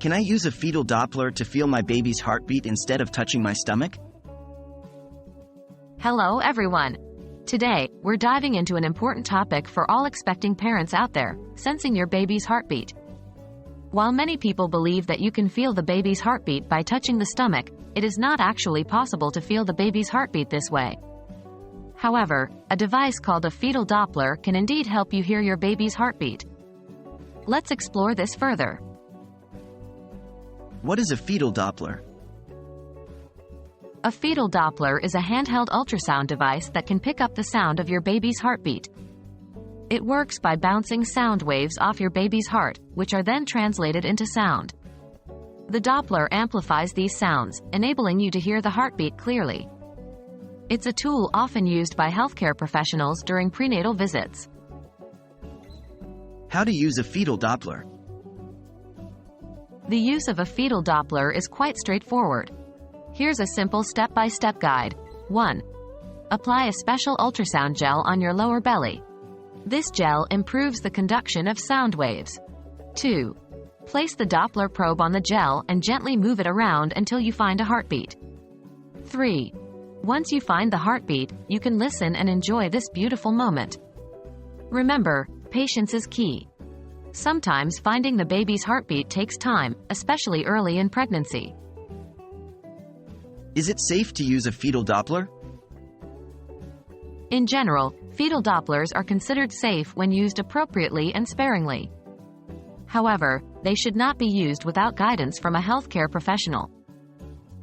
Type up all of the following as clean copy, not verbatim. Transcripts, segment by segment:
Can I use a fetal Doppler to feel my baby's heartbeat instead of touching my stomach? Hello everyone! Today, we're diving into an important topic for all expecting parents out there, sensing your baby's heartbeat. While many people believe that you can feel the baby's heartbeat by touching the stomach, it is not actually possible to feel the baby's heartbeat this way. However, a device called a fetal Doppler can indeed help you hear your baby's heartbeat. Let's explore this further. What is a fetal Doppler? A fetal Doppler is a handheld ultrasound device that can pick up the sound of your baby's heartbeat. It works by bouncing sound waves off your baby's heart, which are then translated into sound. The Doppler amplifies these sounds, enabling you to hear the heartbeat clearly. It's a tool often used by healthcare professionals during prenatal visits. How to use a fetal Doppler? The use of a fetal Doppler is quite straightforward. Here's a simple step-by-step guide. 1. Apply a special ultrasound gel on your lower belly. This gel improves the conduction of sound waves. 2. Place the Doppler probe on the gel and gently move it around until you find a heartbeat. 3. Once you find the heartbeat, you can listen and enjoy this beautiful moment. Remember, patience is key. Sometimes finding the baby's heartbeat takes time, especially early in pregnancy. Is it safe to use a fetal Doppler? In general, fetal Dopplers are considered safe when used appropriately and sparingly. However, they should not be used without guidance from a healthcare professional.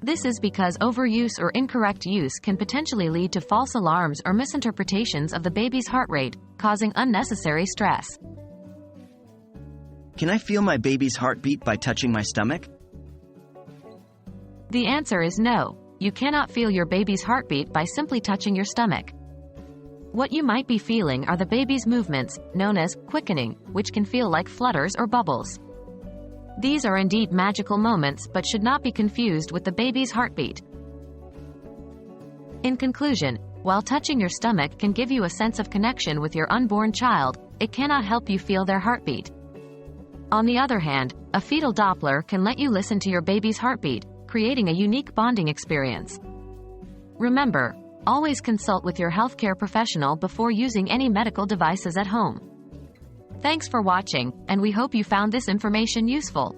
This is because overuse or incorrect use can potentially lead to false alarms or misinterpretations of the baby's heart rate, causing unnecessary stress. Can I feel my baby's heartbeat by touching my stomach? The answer is no. You cannot feel your baby's heartbeat by simply touching your stomach. What you might be feeling are the baby's movements, known as quickening, which can feel like flutters or bubbles. These are indeed magical moments but should not be confused with the baby's heartbeat. In conclusion, while touching your stomach can give you a sense of connection with your unborn child, it cannot help you feel their heartbeat. On the other hand, a fetal Doppler can let you listen to your baby's heartbeat, creating a unique bonding experience. Remember, always consult with your healthcare professional before using any medical devices at home. Thanks for watching, and we hope you found this information useful.